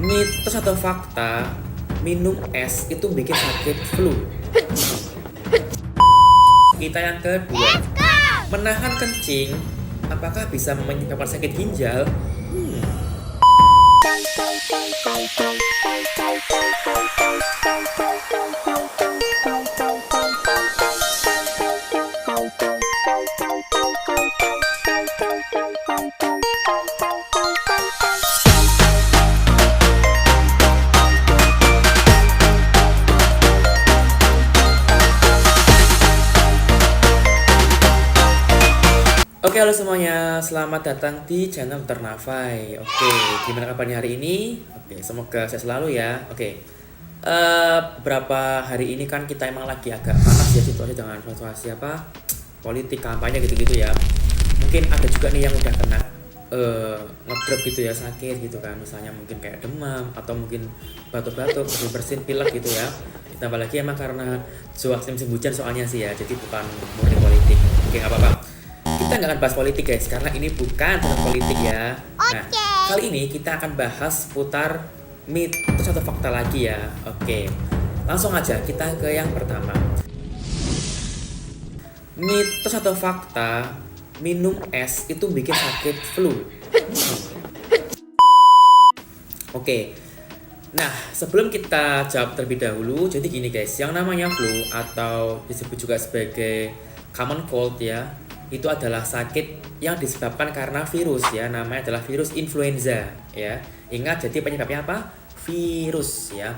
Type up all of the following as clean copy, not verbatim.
Mitos atau fakta, minum es itu bikin sakit flu. Kita yang kedua, menahan kencing, apakah bisa menyebabkan sakit ginjal? Oke, halo semuanya, selamat datang di channel Ternafai. Oke, gimana kabarnya hari ini? Oke, semoga sehat selalu ya. Oke, beberapa hari ini kan kita emang lagi agak panas ya situasi dengan situasi politik kampanye gitu-gitu ya. Mungkin ada juga nih yang udah kena ngedrop gitu ya, sakit gitu kan, misalnya mungkin kayak demam atau mungkin batuk-batuk, bersin pilek gitu ya. Ditambah lagi emang karena cuaca musim hujan soalnya sih ya, jadi bukan murni politik. Oke, nggak apa-apa. Kita nggak akan bahas politik guys, karena ini bukan tentang politik ya. Nah, kali ini kita akan bahas putar mitos atau fakta lagi ya. Oke, langsung aja kita ke yang pertama. Mitos atau fakta, minum es itu bikin sakit flu. Oke, nah sebelum kita jawab terlebih dahulu, jadi gini guys, yang namanya flu atau disebut juga sebagai common cold ya, itu adalah sakit yang disebabkan karena virus ya, namanya adalah virus influenza ya. Ingat, jadi penyebabnya apa? Virus ya.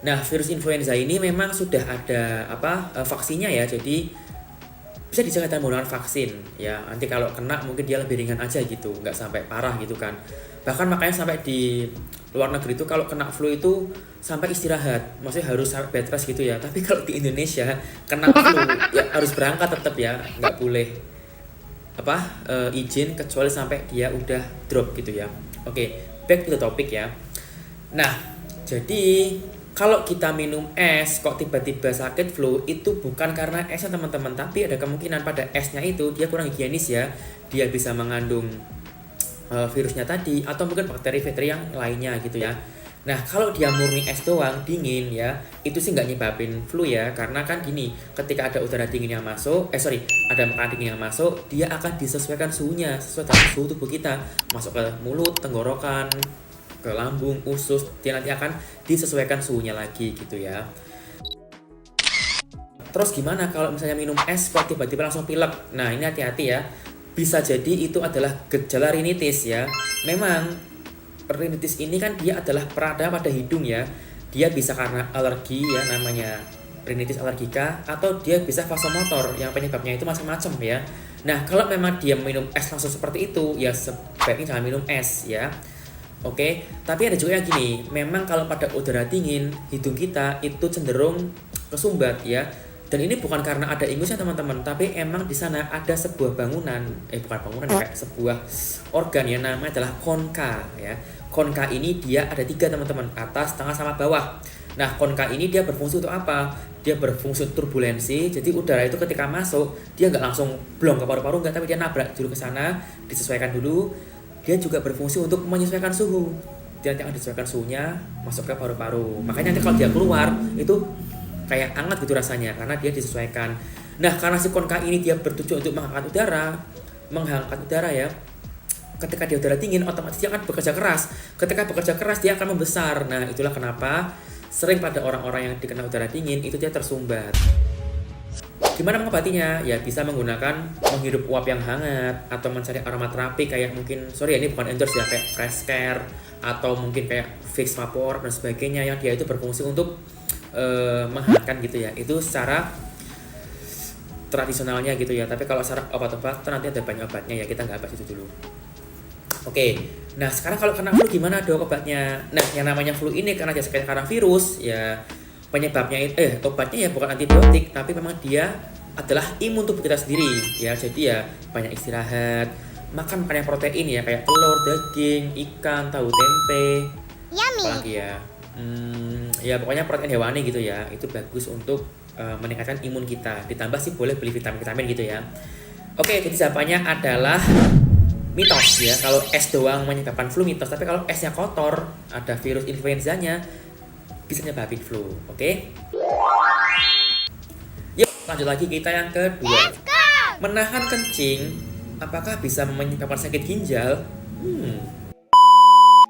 Nah, virus influenza ini memang sudah ada vaksinnya ya, jadi bisa dijaga dengan menggunakan vaksin ya. Nanti kalau kena mungkin dia lebih ringan aja gitu, nggak sampai parah gitu kan. Bahkan makanya sampai di luar negeri itu kalau kena flu itu sampai istirahat, maksudnya harus sampai bed rest gitu ya. Tapi kalau di Indonesia kena flu ya harus berangkat tetap ya, nggak boleh izin kecuali sampai dia udah drop gitu ya. Oke, back to the topic ya. Nah, jadi kalau kita minum es kok tiba-tiba sakit flu, itu bukan karena esnya teman-teman, tapi ada kemungkinan pada esnya itu dia kurang higienis ya. Dia bisa mengandung virusnya tadi atau mungkin bakteri-bakteri yang lainnya gitu ya. Nah, kalau dia murni es doang, dingin ya, itu sih nggak nyebabin flu ya. Karena kan gini, ketika ada udara dingin yang masuk, ada makanan dingin yang masuk, dia akan disesuaikan suhunya, sesuai dengan suhu tubuh kita. Masuk ke mulut, tenggorokan, ke lambung, usus, dia nanti akan disesuaikan suhunya lagi gitu ya. Terus gimana kalau misalnya minum es kok tiba-tiba langsung pilek? Nah, ini hati-hati ya. Bisa jadi itu adalah gejala rinitis ya. Memang rinitis ini kan dia adalah peradan pada hidung ya. Dia bisa karena alergi ya, namanya rinitis alergika, atau dia bisa vasomotor yang penyebabnya itu macam-macam ya. Nah, kalau memang dia minum es langsung seperti itu ya sebaiknya jangan minum es ya. Oke, tapi ada juga yang gini, memang kalau pada udara dingin hidung kita itu cenderung kesumbat ya. Dan ini bukan karena ada ingusnya teman-teman, tapi emang di sana ada sebuah bangunan, bukan bangunan, kayak sebuah organ ya, namanya adalah konka ya. Konka ini dia ada 3 teman-teman, atas, tengah, sama bawah. Nah, konka ini dia berfungsi untuk apa? Dia berfungsi turbulensi, jadi udara itu ketika masuk, dia nggak langsung blong ke paru-paru, nggak, tapi dia nabrak dulu ke sana, disesuaikan dulu. Dia juga berfungsi untuk menyesuaikan suhu. Dia nanti akan disesuaikan suhunya, masuk ke paru-paru. Makanya nanti kalau dia keluar, itu kayak hangat gitu rasanya karena dia disesuaikan. Nah, karena si konka ini dia bertujuan untuk menghangat udara ya. Ketika dia udara dingin, otomatis dia akan bekerja keras. Ketika bekerja keras, dia akan membesar. Nah, itulah kenapa sering pada orang-orang yang dikena udara dingin itu dia tersumbat. Gimana mengobatinya? Ya bisa menggunakan menghirup uap yang hangat atau mencari aromaterapi kayak mungkin, ini bukan endorse ya, kayak fresh care atau mungkin kayak fix vapor dan sebagainya yang dia itu berfungsi untuk menghangatkan gitu ya. Itu secara tradisionalnya gitu ya. Tapi kalau secara obat-obatan nanti ada banyak obatnya ya, kita nggak bahas itu dulu. Oke, nah sekarang kalau kena flu gimana dok obatnya? Nah, yang namanya flu ini karena dia sekali karena virus ya, penyebabnya obatnya ya bukan antibiotik, tapi memang dia adalah imun tubuh kita sendiri ya. Jadi ya banyak istirahat, makan makanan protein ya, kayak telur, daging, ikan, tahu, tempe, apalagi ya. Ya pokoknya protein hewani gitu ya, itu bagus untuk meningkatkan imun kita. Ditambah sih boleh beli vitamin-vitamin gitu ya. Oke, jadi jawabannya adalah mitos ya, kalau es doang menyebabkan flu mitos, tapi kalau esnya kotor, ada virus influenzanya, bisa nyebabin flu. Oke? Yuk, lanjut lagi kita yang kedua. Menahan kencing, apakah bisa menyebabkan sakit ginjal?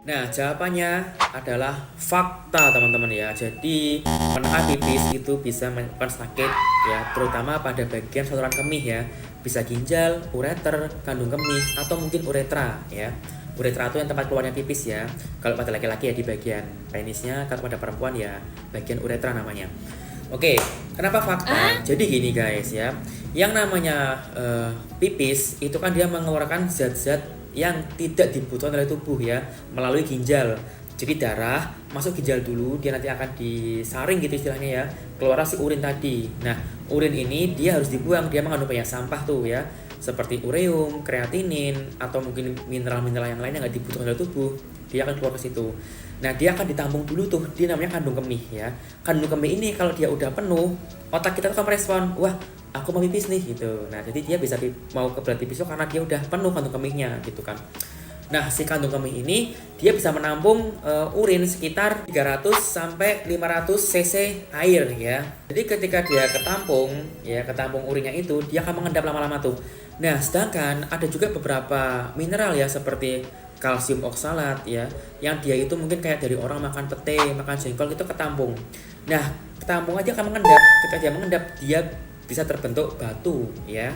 Nah, jawabannya adalah fakta, teman-teman ya. Jadi, menahan pipis itu bisa menyebabkan sakit ya, terutama pada bagian saluran kemih ya. Bisa ginjal, ureter, kandung kemih, atau mungkin uretra ya. Uretra itu yang tempat keluarnya pipis ya. Kalau pada laki-laki ya di bagian penisnya, kalau pada perempuan ya bagian uretra namanya. Oke, kenapa fakta? Jadi gini guys ya, yang namanya pipis itu kan dia mengeluarkan zat-zat yang tidak dibutuhkan oleh tubuh ya, melalui ginjal. Jadi darah masuk ginjal dulu, dia nanti akan disaring gitu istilahnya ya, keluar si urin tadi. Nah, urin ini dia harus dibuang, dia mengandung banyak sampah tuh ya, seperti ureum, kreatinin, atau mungkin mineral-mineral yang lain yang nggak dibutuhkan oleh tubuh, dia akan keluar ke situ. Nah, dia akan ditampung dulu tuh, dia namanya kandung kemih ya. Kandung kemih ini kalau dia udah penuh, otak kita tuh akan merespon, wah aku mau pipis nih gitu. Nah, jadi dia bisa mau kebelet pipis karena dia udah penuh kandung kemihnya gitu kan. Nah, si kandung kemih ini dia bisa menampung urin sekitar 300 sampai 500 cc air ya. Jadi ketika dia ketampung urinnya itu, dia akan mengendap lama-lama tuh. Nah, sedangkan ada juga beberapa mineral ya seperti kalsium oksalat ya, yang dia itu mungkin kayak dari orang makan pete, makan jengkol itu ketampung. Nah, ketampung aja akan mengendap. Ketika dia mengendap, dia bisa terbentuk batu ya.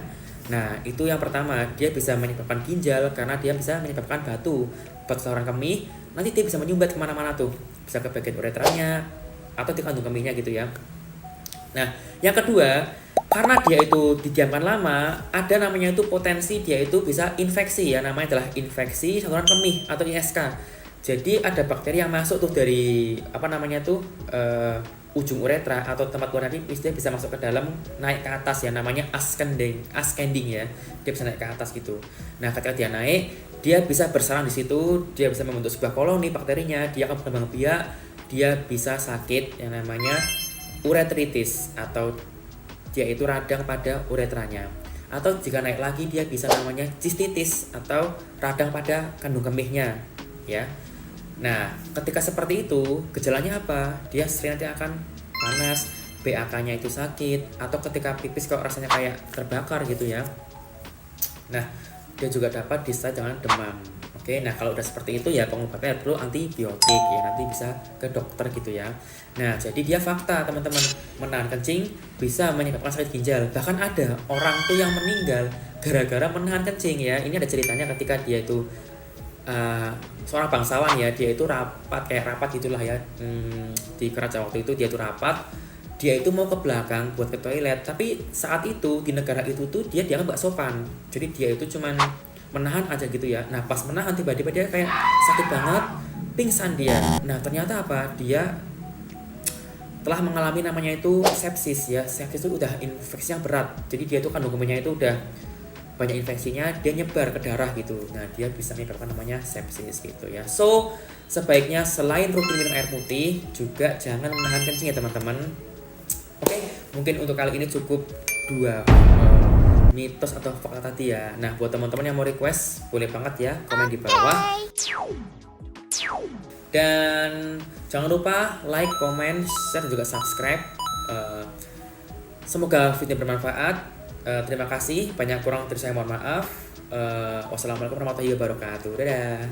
Nah, itu yang pertama, dia bisa menyebabkan ginjal karena dia bisa menyebabkan batu saluran kemih. Nanti dia bisa menyumbat kemana-mana tuh, bisa ke bagian uretranya atau di kandung kemihnya gitu ya. Nah, yang kedua, karena dia itu didiamkan lama, ada namanya itu potensi dia itu bisa infeksi ya, namanya adalah infeksi saluran kemih atau ISK. Jadi ada bakteri yang masuk tuh dari ujung uretra atau tempat keluar pipis, dia bisa masuk ke dalam, naik ke atas ya, namanya ascending ya, dia bisa naik ke atas gitu. Nah, ketika dia naik, dia bisa bersarang di situ, dia bisa membentuk sebuah koloni bakterinya, dia akan berkembang biak, dia bisa sakit yang namanya uretritis atau dia itu radang pada uretranya. Atau jika naik lagi dia bisa namanya cistitis atau radang pada kandung kemihnya ya. Nah, ketika seperti itu, gejalanya apa? Dia sering nanti akan panas, BAK-nya itu sakit, atau ketika pipis kok rasanya kayak terbakar gitu ya. Nah, dia juga dapat disertai dengan demam. Oke, nah kalau udah seperti itu ya pengobatannya perlu antibiotik ya, nanti bisa ke dokter gitu ya. Nah, jadi dia fakta teman-teman, menahan kencing bisa menyebabkan sakit ginjal. Bahkan ada orang tuh yang meninggal gara-gara menahan kencing ya. Ini ada ceritanya ketika dia itu seorang bangsawan ya, dia itu rapat gitulah ya, di kerajaan waktu itu dia itu rapat, dia itu mau ke belakang buat ke toilet, tapi saat itu di negara itu tuh dia dianggap gak sopan, jadi dia itu cuman menahan aja gitu ya. Nah, pas menahan tiba-tiba dia kayak sakit banget, pingsan dia. Nah, ternyata apa, dia telah mengalami namanya itu sepsis ya. Sepsis itu udah infeksi yang berat, jadi dia itu kandung kemihnya itu udah banyak infeksinya, dia nyebar ke darah gitu. Nah, dia bisa menyebabkan namanya sepsis gitu ya. So, sebaiknya selain rutin minum air putih, juga jangan menahan kencing ya teman-teman. Oke, mungkin untuk kali ini cukup 2 mitos atau fakta tadi ya. Nah, buat teman-teman yang mau request, boleh banget ya komen di bawah. Dan jangan lupa like, comment, share, dan juga subscribe. Semoga video bermanfaat. Terima kasih, banyak kurang dari saya mohon maaf. Wassalamualaikum warahmatullahi wabarakatuh. Dadah.